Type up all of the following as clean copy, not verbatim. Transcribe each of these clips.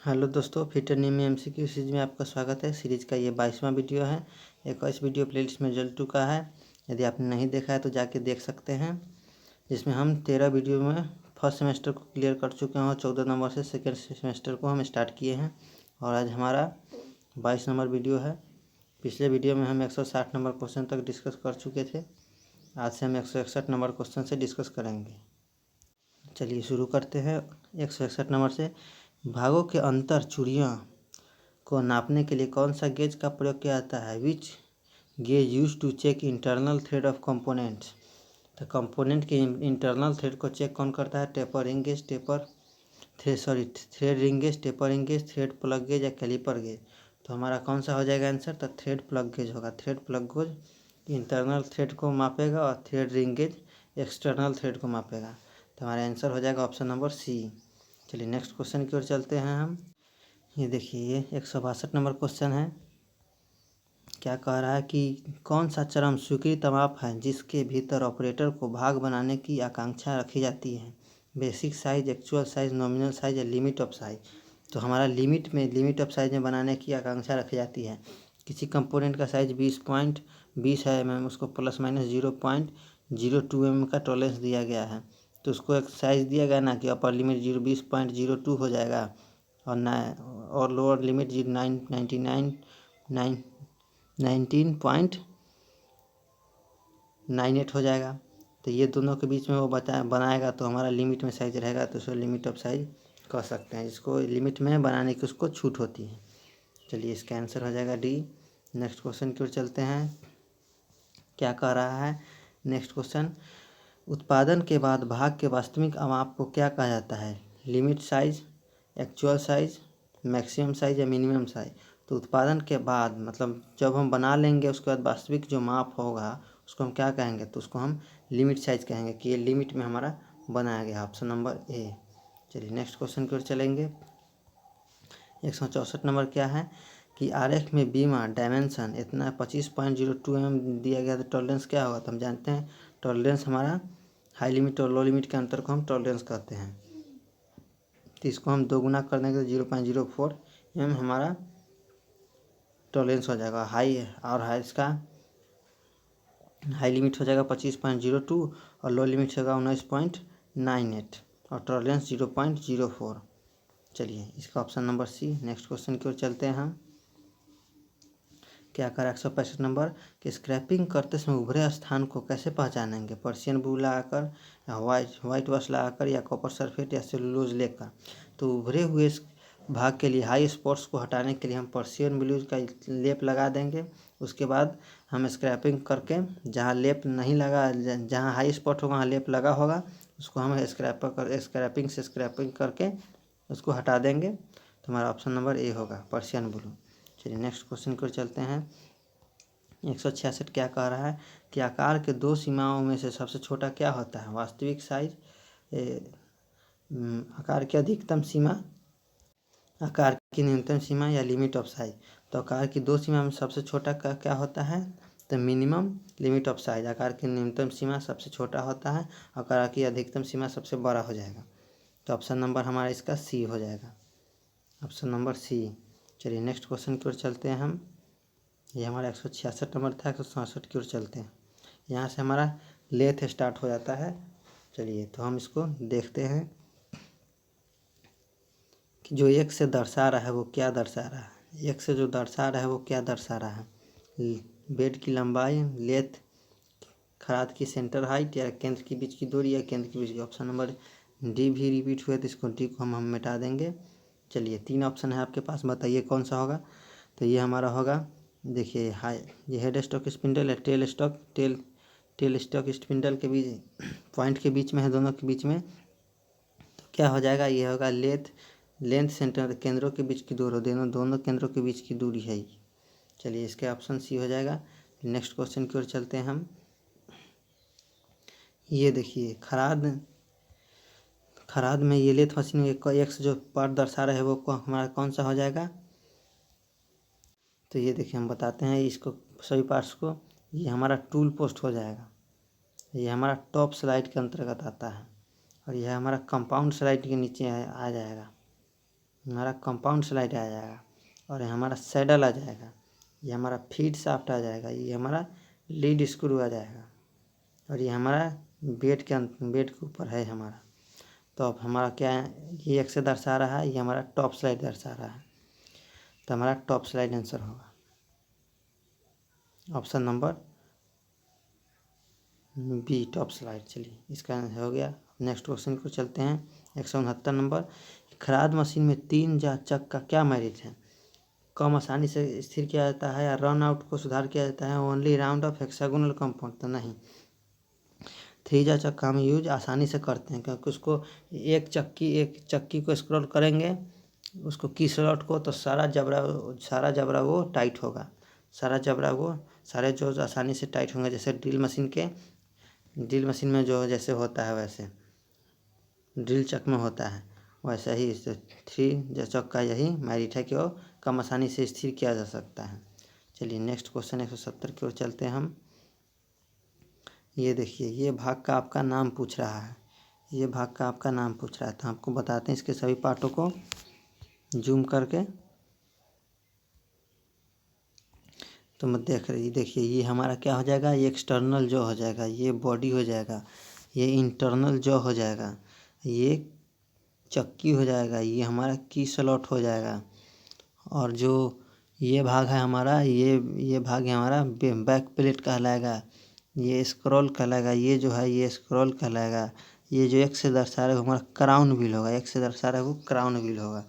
Hello दोस्तों, fit and new MCQ series में आपका स्वागत है। सीरीज का ये 22वां वीडियो है। 21 वीडियो प्लेलिस्ट में चल चुका है। यदि आपने नहीं देखा है तो जाके देख सकते हैं। जिसमें हम 13 वीडियो में फर्स्ट सेमेस्टर को क्लियर कर चुके हैं और 14 नंबर से सेकेंड सेमेस्टर को हम स्टार्ट किए हैं। और आज हमारा 22 नंबर वीडियो है। पिछले वीडियो में हम 160 नंबर क्वेश्चन तक डिस्कस कर चुके थे। आज से हम 161 नंबर क्वेश्चन से डिस्कस करेंगे। चलिए शुरू करते हैं। 161 नंबर से, भागों के अंतर चूड़ियों को नापने के लिए कौन सा गेज का प्रयोग किया जाता है? Which gauge use to check internal thread of components. तो कंपोनेंट के इंटरनल थ्रेड को चेक कौन करता है? Taper gauge, thread ring gauge, taper gauge, thread plug gauge या कैलिपर गेज। तो हमारा कौन सा हो जाएगा आंसर? तो थ्रेड प्लग गेज होगा। Thread plug gauge internal thread को मापेगा और thread ring gauge external thread को मापेगा। तो हमारा आंसर हो जाएगा ऑप्शन नंबर सी। चलिए नेक्स्ट क्वेश्चन की ओर चलते हैं हम। ये देखिए, ये 162 नंबर क्वेश्चन है। क्या कह रहा है कि कौन सा चरम स्वीकृत माप है जिसके भीतर ऑपरेटर को भाग बनाने की आकांक्षा रखी जाती है? Basic size, actual size, nominal size या लिमिट ऑफ साइज। तो हमारा लिमिट ऑफ साइज में बनाने की आकांक्षा रखी जाती है। किसी कंपोनेंट का साइज 20 है mm, उसको प्लस माइनस 0.02 mm का टॉलरेंस दिया गया है। तो उसको एक साइज दिया गया ना कि अपर लिमिट 20.02 हो जाएगा और लोअर लिमिट 19.98 हो जाएगा। तो ये दोनों के बीच में वो बनाएगा तो हमारा लिमिट में साइज रहेगा, तो उसको लिमिट ऑफ साइज कह सकते हैं। इसको लिमिट में बनाने की उसको छूट होती है। चलिए इसका आंसर हो जाएगा डी। नेक्स्ट क्वेश्चन की ओर चलते हैं। क्या कह रहा है नेक्स्ट क्वेश्चन? उत्पादन के बाद भाग के वास्तविक माप को क्या कहा जाता है? Limit size, actual size, maximum size या मिनिमम साइज। तो उत्पादन के बाद मतलब जब हम बना लेंगे उसके बाद वास्तविक जो माप होगा उसको हम क्या कहेंगे? तो उसको हम लिमिट साइज कहेंगे कि ये लिमिट में हमारा बनाया गया। Option number A. चलिए नेक्स्ट क्वेश्चन की ओर चलेंगे। 164 नंबर क्या है कि आरेख में बीमा डायमेंशन इतना 25.02 mm दिया गया। तो टॉलरेंस क्या होगा? तो हम जानते हैं टॉलरेंस हमारा हाई लिमिट और लो लिमिट के अंतर को हम टॉलरेंस कहते हैं। तो इसको हम दो गुना कर देंगे तो 0.04 mm हमारा टॉलरेंस हो जाएगा। इसका हाई लिमिट हो जाएगा 25.02 और लो लिमिट होगा 19.98 और टॉलरेंस 0.04। चलिए इसका option number C. Next question की ओर चलते हैं हम। क्या करा 165 नंबर कि स्क्रैपिंग करते समय उभरे स्थान को कैसे पहचानेंगे? पर्शियन ब्लू लगाकर या वाइट वाश लगाकर या कॉपर सल्फेट या सेलुलोज लेकर। तो उभरे हुए भाग के लिए हाई स्पॉट्स को हटाने के लिए हम पर्शियन ब्लू का लेप लगा देंगे। उसके बाद हम स्क्रैपिंग करके जहाँ लेप नहीं लगा, जहाँ हाई स्पॉट होगा वहाँ लेप लगा होगा, उसको हम स्क्रैपिंग करके उसको हटा देंगे। तो हमारा ऑप्शन नंबर ए होगा, पर्शियन ब्लू। चलिए नेक्स्ट क्वेश्चन की ओर चलते हैं। 166 क्या कह रहा है कि आकार के दो सीमाओं में से सबसे छोटा क्या होता है? वास्तविक साइज, आकार की अधिकतम सीमा, आकार की न्यूनतम सीमा या लिमिट ऑफ साइज। तो आकार की दो सीमा में सबसे छोटा का क्या होता है? तो मिनिमम लिमिट ऑफ साइज। आकार की न्यूनतम सीमा सबसे छोटा होता है, आकार की अधिकतम सीमा सबसे बड़ा हो जाएगा। तो ऑप्शन नंबर हमारा इसका सी हो जाएगा, ऑप्शन नंबर सी। चलिए नेक्स्ट क्वेश्चन की ओर चलते हैं हम। ये हमारा 166 नंबर था। 167 की ओर चलते हैं। यहाँ से हमारा लेथ स्टार्ट हो जाता है। चलिए तो हम इसको देखते हैं कि जो एक से दर्शा रहा है वो क्या दर्शा रहा है। एक से जो दर्शा रहा है वो क्या दर्शा रहा है? बेड की लंबाई, लेथ, खराद की सेंटर हाइट या केंद्र के बीच की दूरी या केंद्र के बीच की। ऑप्शन नंबर डी भी रिपीट हुए तो इसको डी को हम मिटा देंगे। चलिए 3 ऑप्शन है आपके पास, बताइए कौन सा होगा। तो ये हमारा होगा, देखिए हाई, ये हेड स्टॉक स्पिंडल है, टेल स्टॉक स्पिंडल के बीच पॉइंट के बीच में है, दोनों के बीच में। तो क्या हो जाएगा? ये होगा लेंथ सेंटर केंद्रों के बीच की दूरी, दोनों केंद्रों के बीच की दूरी है। चलिए इसके ऑप्शन सी हो जाएगा। नेक्स्ट क्वेश्चन की ओर चलते हैं हम। ये देखिए खराद में ये लेथ मशीन एक से जो पार्ट दर्शा रहा है वो हमारा कौन सा हो जाएगा? तो ये देखिए हम बताते हैं इसको, सभी पार्ट्स को। ये हमारा टूल पोस्ट हो जाएगा। ये हमारा टॉप स्लाइड के अंतर्गत आता है और यह हमारा कंपाउंड स्लाइड के नीचे आ जाएगा। हमारा कंपाउंड स्लाइड आ जाएगा, और ये हमारा सैडल आ जाएगा, ये हमारा फीड शाफ्ट आ जाएगा, ये हमारा लीड स्क्रू आ जाएगा, और ये हमारा बेड के ऊपर है हमारा। तो अब हमारा क्या है, ये एक से दर्शा रहा है, ये हमारा टॉप स्लाइड दर्शा रहा है, तो हमारा टॉप स्लाइड आंसर होगा option number B, top slide. चलिए इसका आंसर हो गया। नेक्स्ट क्वेश्चन को चलते हैं। 169 नंबर, खराद मशीन में 3 या चक का क्या मेरिट है? कम आसानी से स्थिर किया जाता है, या रन आउट को सुधार किया जाता है, only round of hexagonal compound? तो नहीं, 3 चक्का हम यूज आसानी से करते हैं, क्योंकि उसको एक चक्की को स्क्रॉल करेंगे, उसको की स्लॉट को, तो सारा जबड़ा वो टाइट होगा, सारे जो आसानी से टाइट होंगे। जैसे ड्रिल मशीन में जो जैसे होता है, वैसे ड्रिल चक में होता है, वैसा ही 3 चक्का यही मेरिट है कि वो कम आसानी से स्थिर किया जा सकता है। चलिए नेक्स्ट क्वेश्चन 170 की ओर चलते हैं हम। ये देखिए, ये भाग का आपका नाम पूछ रहा है, तो आपको बताते हैं इसके सभी पार्टों को जूम करके। तो मैं देखिए ये हमारा क्या हो जाएगा, ये एक्सटर्नल जो हो जाएगा, ये बॉडी हो जाएगा, ये इंटरनल जो हो जाएगा, ये चक्की हो जाएगा, ये हमारा की स्लॉट हो जाएगा, और जो ये भाग है हमारा, ये भाग है हमारा बैक प्लेट कहलाएगा, ये स्क्रॉल कहलाएगा, ये जो है ये स्क्रॉल कहलाएगा, ये जो एक से दर्शा रहा है हमारा क्राउन व्हील होगा,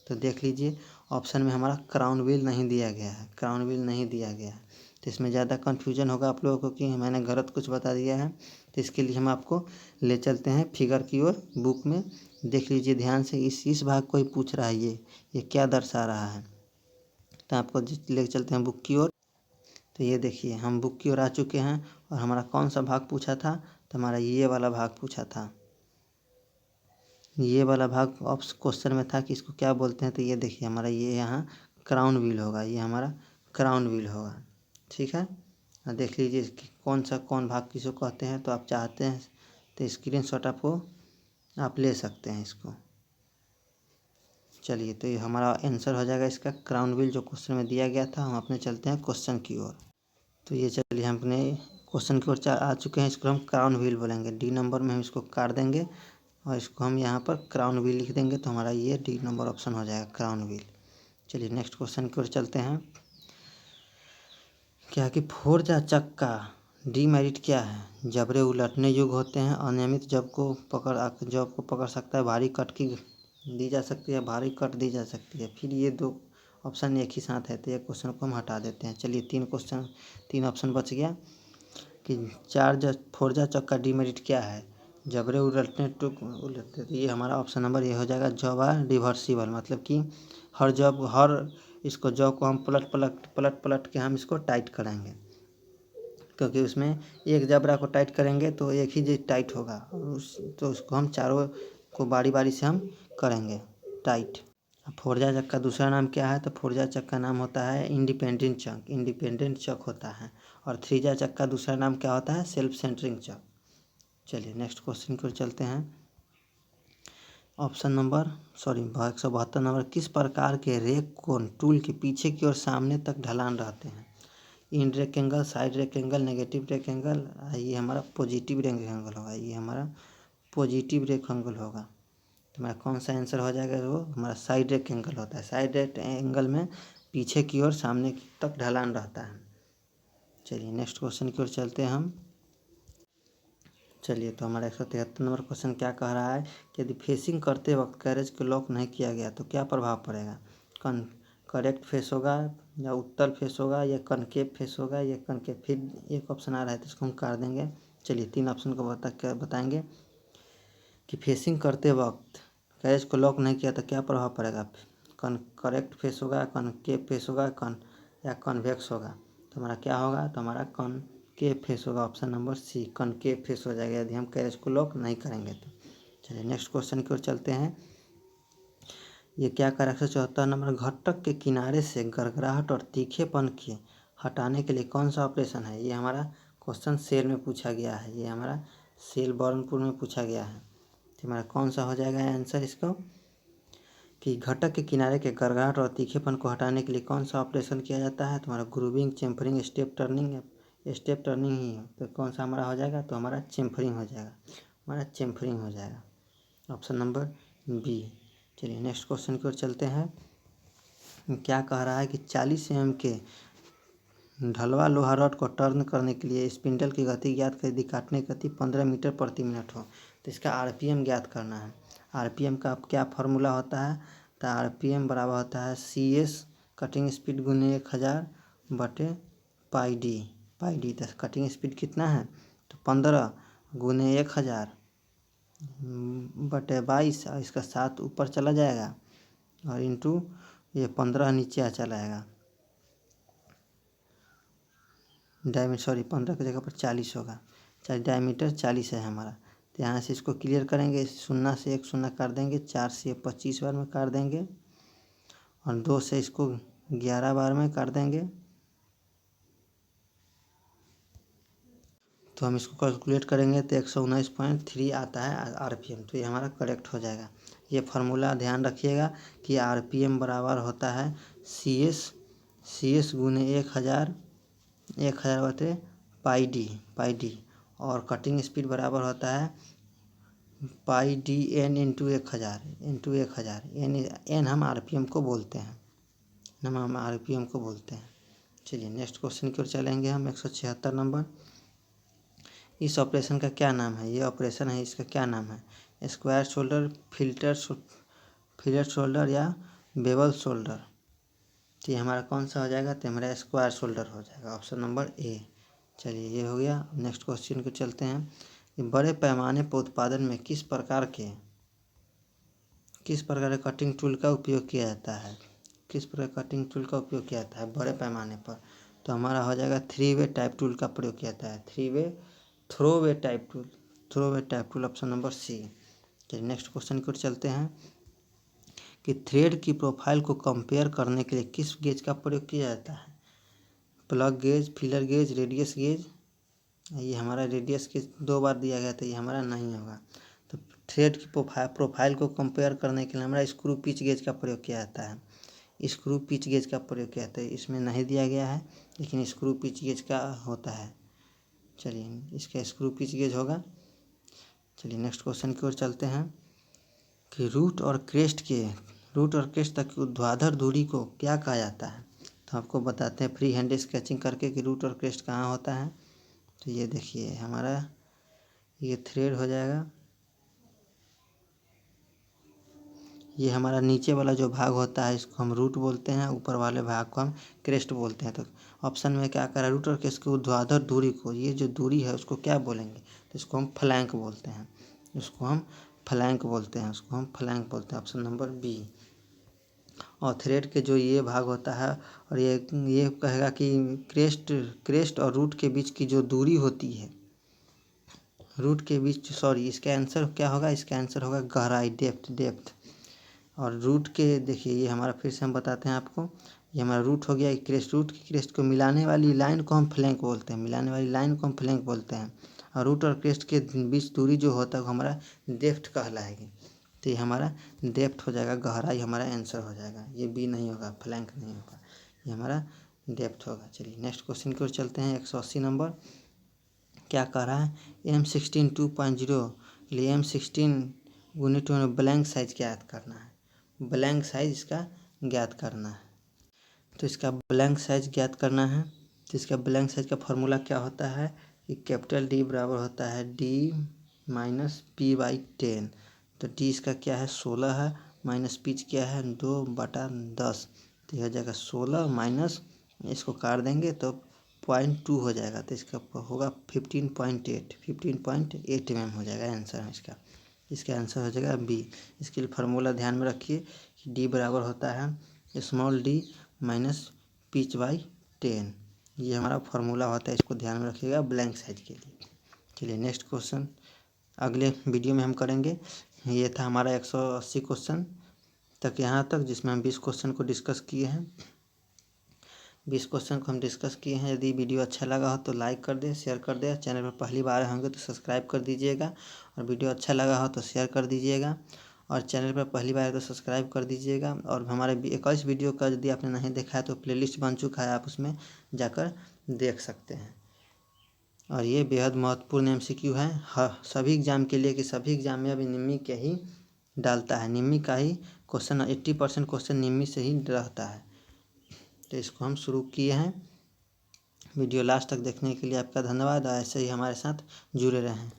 तो देख लीजिए ऑप्शन में हमारा क्राउन व्हील नहीं दिया गया है, तो इसमें ज़्यादा कन्फ्यूजन होगा आप लोगों को कि मैंने गलत कुछ बता दिया है। तो इसके लिए हम आपको ले चलते हैं फिगर की ओर। बुक में देख लीजिए ध्यान से, इस भाग को ही पूछ रहा है, ये क्या दर्शा रहा है, तो आपको ले चलते हैं बुक की ओर। तो ये देखिए हम बुक की ओर आ चुके हैं, और हमारा कौन सा भाग पूछा था, तो हमारा ये वाला भाग पूछा था, ये वाला भाग क्वेश्चन में था कि इसको क्या बोलते हैं। तो ये देखिए हमारा ये यहाँ क्राउन व्हील होगा, ये हमारा क्राउन व्हील होगा, ठीक है। और देख लीजिए कौन भाग किसको कहते हैं, तो आप चाहते हैं तो स्क्रीनशॉट आप ले सकते हैं इसको। चलिए तो ये हमारा आंसर हो जाएगा इसका क्राउन व्हील, जो क्वेश्चन में दिया गया था। हम अपने चलते हैं क्वेश्चन की ओर। तो ये चलिए हम अपने क्वेश्चन की ओर आ चुके हैं, इसको हम क्राउन व्हील बोलेंगे। डी नंबर में हम इसको काट देंगे, और इसको हम यहाँ पर क्राउन व्हील लिख देंगे, तो हमारा ये डी नंबर ऑप्शन हो जाएगा, क्राउन व्हील। चलिए नेक्स्ट क्वेश्चन की ओर चलते हैं। क्या कि 4 चक्का डीमेरिट क्या है? जबड़े उलटने योग्य होते हैं, अनियमित जब को पकड़ सकता है, भारी कट दी जा सकती है, फिर ये 2 ऑप्शन एक ही साथ है, तो ये क्वेश्चन को हम हटा देते हैं। चलिए 3 ऑप्शन बच गया कि 4 चक्का डीमेरिट क्या है? जबड़े उलटते, तो ये हमारा ऑप्शन नंबर ये हो जाएगा, जॉब आर रिवर्सिबल, मतलब कि हर इसको जॉब को हम पलट के हम इसको टाइट कराएंगे, क्योंकि उसमें एक जबड़ा को टाइट करेंगे तो एक ही चीज टाइट होगा, तो उसको हम चारों को बारी बारी से हम करेंगे टाइट। अब 4 चक का दूसरा नाम क्या है? तो 4 चक का नाम होता है इंडिपेंडेंट चक होता है, और 3 चक का दूसरा नाम क्या होता है? सेल्फ सेंटरिंग चक। चलिए नेक्स्ट क्वेश्चन की ओर चलते हैं। ऑप्शन नंबर 172 नंबर, किस प्रकार के रेक कोन टूल के पीछे की ओर सामने तक ढलान रहते हैं? In rectangle, side rectangle, negative rectangle, ये हमारा पॉजिटिव रेक्टेंगल होगा, तो हमारा कौन सा आंसर हो जाएगा? वो हमारा साइड रेक्टेंगल होता है। साइड रेक्टेंगल में पीछे की ओर सामने तक ढलान रहता है। चलिए नेक्स्ट क्वेश्चन की ओर चलते हैं हम। चलिए तो हमारा 173 नंबर क्वेश्चन क्या कह रहा है कि यदि फेसिंग करते वक्त कैरेज को लॉक नहीं किया गया तो क्या प्रभाव पड़ेगा? करेक्ट फेस होगा, या उत्तर फेस होगा, या कनकेव फेस होगा, या कनकेव, फिर एक ऑप्शन आ रहा है तो इसको हम काट देंगे। चलिए 3 ऑप्शन को बताएंगे कि फेसिंग करते वक्त कैरेज को लॉक नहीं किया तो क्या प्रभाव पड़ेगा। करेक्ट फेस होगा, कनकेव फेस होगा, या कन्वेक्स होगा। तो हमारा क्या होगा? तो हमारा कनकेव फेस होगा, option number C, concave face हो जाएगा यदि हम कैरेज को लॉक नहीं करेंगे तो। चलिए नेक्स्ट क्वेश्चन की ओर चलते हैं। ये क्या कर 174 नंबर, घटक के किनारे से गड़गड़ाहट और तीखेपन के हटाने के लिए कौन सा ऑपरेशन है? ये हमारा क्वेश्चन सेल में पूछा गया है, ये हमारा सेल बर्नपुर में पूछा गया है, तो हमारा कौन सा हो जाएगा आंसर इसको? कि घटक के किनारे के गड़गड़ाहट और तीखेपन को हटाने के लिए कौन सा ऑपरेशन किया जाता है। तुम्हारा ग्रूविंग, चेम्फरिंग, स्टेप टर्निंग है। स्टेप टर्निंग ही है तो कौन सा हमारा हो जाएगा, तो हमारा चेम्फरिंग हो जाएगा, हमारा चेम्फरिंग हो जाएगा, ऑप्शन नंबर बी। चलिए नेक्स्ट क्वेश्चन की ओर चलते हैं। क्या कह रहा है कि 40 mm के ढलवा लोहा रॉड को टर्न करने के लिए स्पिंडल की गति ज्ञात कर, यदि काटने की गति 15 मीटर प्रति मिनट हो तो इसका आरपीएम ज्ञात करना है। आरपीएम का क्या फार्मूला होता है, तो आरपीएम बराबर होता है CS कटिंग स्पीड गुने 1000 बटे पाई डी। तो कटिंग स्पीड कितना है, तो 15 गुने 1000 बटे 22, और इसका 7 ऊपर चला जाएगा और इंटू ये 15 नीचे आ चला आएगा। 15 की जगह पर 40 होगा। डायमीटर 40 है हमारा। तो यहाँ से इसको क्लियर करेंगे, 0 से 1 0 काट देंगे, 4 से 25 बार में काट देंगे और 2 से इसको 11 बार में काट देंगे। तो हम इसको कैलकुलेट करेंगे तो 119.3 आता है आरपीएम। तो ये हमारा करेक्ट हो जाएगा। ये फार्मूला ध्यान रखिएगा कि आरपीएम बराबर होता है CS गुने 1000 बटे पाई डी और कटिंग स्पीड बराबर होता है पाई डी एन इंटू 1000 एन हम आरपीएम को बोलते हैं, चलिए नेक्स्ट क्वेश्चन की ओर चलेंगे हम। 176 नंबर। इस ऑपरेशन का क्या नाम है, ये ऑपरेशन है, इसका क्या नाम है, स्क्वायर शोल्डर, फिलेट शोल्डर या बेवल शोल्डर। तो ये हमारा कौन सा हो जाएगा, तो हमारा स्क्वायर शोल्डर हो जाएगा, ऑप्शन नंबर ए। चलिए ये हो गया। नेक्स्ट क्वेश्चन को चलते हैं कि बड़े पैमाने पर उत्पादन में किस प्रकार के कटिंग टूल का उपयोग किया जाता है, बड़े पैमाने पर। तो हमारा हो जाएगा 3-वे टाइप टूल का प्रयोग किया जाता है, throwaway type tool, option number C. चलिए नेक्स्ट क्वेश्चन की ओर चलते हैं कि थ्रेड की प्रोफाइल को कंपेयर करने के लिए किस गेज का प्रयोग किया जाता है, plug gauge, feeler gauge, radius gauge. ये हमारा रेडियस गेज 2 बार दिया गया था, ये हमारा नहीं होगा। तो थ्रेड की प्रोफाइल को कंपेयर करने के लिए हमारा स्क्रू पिच गेज का प्रयोग किया जाता है, इसमें नहीं दिया गया है लेकिन स्क्रू पिच गेज का होता है। चलिए इसका स्क्रू पिच गेज होगा। चलिए नेक्स्ट क्वेश्चन की ओर चलते हैं कि रूट और क्रेस्ट तक की ऊर्ध्वाधर दूरी को क्या कहा जाता है। तो आपको बताते हैं फ्री हैंड स्केचिंग करके कि रूट और क्रेस्ट कहाँ होता है। तो ये देखिए हमारा ये थ्रेड हो जाएगा, ये हमारा नीचे वाला जो भाग होता है इसको हम रूट बोलते हैं, ऊपर वाले भाग को हम क्रेस्ट बोलते हैं। तो ऑप्शन में क्या करा, रूट और क्रेस्ट की ऊर्ध्वाधर दूरी को, ये जो दूरी है उसको क्या बोलेंगे, तो इसको हम फ्लैंक बोलते हैं, ऑप्शन नंबर बी। और थ्रेड के जो ये भाग होता है और ये कहेगा कि क्रेस्ट और रूट के बीच की जो दूरी होती है, इसका आंसर क्या होगा, इसका आंसर होगा गहराई, डेप्थ। और रूट के देखिए ये हमारा, फिर से हम बताते हैं आपको, ये हमारा रूट हो गया, रूट की क्रेस्ट को मिलाने वाली लाइन को हम फ्लैंक बोलते हैं, और रूट और क्रेस्ट के बीच दूरी जो होता है वो हमारा डेप्थ कहलाएगी। तो ये हमारा डेप्थ हो जाएगा, गहराई हमारा आंसर हो जाएगा, ये बी नहीं होगा, फ्लैंक नहीं होगा, ये हमारा डेप्थ होगा। चलिए नेक्स्ट क्वेश्चन की ओर चलते हैं। 180 नंबर। क्या कह रहा है, M16 2.0 के लिए M16 यूनिट में ब्लैंक साइज ज्ञात करना है, ब्लैंक साइज इसका ज्ञात करना है। तो इसका ब्लैंक साइज ज्ञात करना है, तो इसका ब्लैंक साइज का फॉर्मूला क्या होता है कि कैपिटल D बराबर होता है D माइनस P/10। तो D इसका क्या है 16 है, माइनस पिच क्या है 2/10। तो यह हो जाएगा 16 माइनस, इसको काट देंगे तो 0.2 हो जाएगा, तो इसका होगा 15.8 mm हो जाएगा आंसर इसका आंसर हो जाएगा बी। इसके लिए फार्मूला ध्यान में रखिए कि D बराबर होता है स्मॉल d माइनस पिच/10, ये हमारा फार्मूला होता है, इसको ध्यान में रखिएगा ब्लैंक साइज के लिए। चलिए नेक्स्ट क्वेश्चन अगले वीडियो में हम करेंगे। ये था हमारा 180 क्वेश्चन तक, यहाँ तक, जिसमें हम 20 क्वेश्चन को डिस्कस किए हैं। 20 क्वेश्चन को हम डिस्कस किए हैं। यदि वीडियो अच्छा लगा हो तो लाइक कर दें, शेयर कर दें, चैनल पर पहली बार होंगे तो सब्सक्राइब कर दीजिएगा, और वीडियो अच्छा लगा हो तो शेयर कर दीजिएगा। और चैनल पर पहली बार है तो सब्सक्राइब कर दीजिएगा। और हमारे 21 वीडियो का यदि आपने नहीं देखा है तो प्लेलिस्ट बन चुका है, आप उसमें जाकर देख सकते हैं। और ये बेहद महत्वपूर्ण MCQ है सभी एग्जाम के लिए, कि सभी एग्जाम में अभी निम्मी के ही डालता है, निम्मी का ही क्वेश्चन 80% क्वेश्चन निम्मी से ही रहता है। तो इसको हम शुरू किए हैं। वीडियो लास्ट तक देखने के लिए आपका धन्यवाद। ऐसे ही हमारे साथ जुड़े रहें।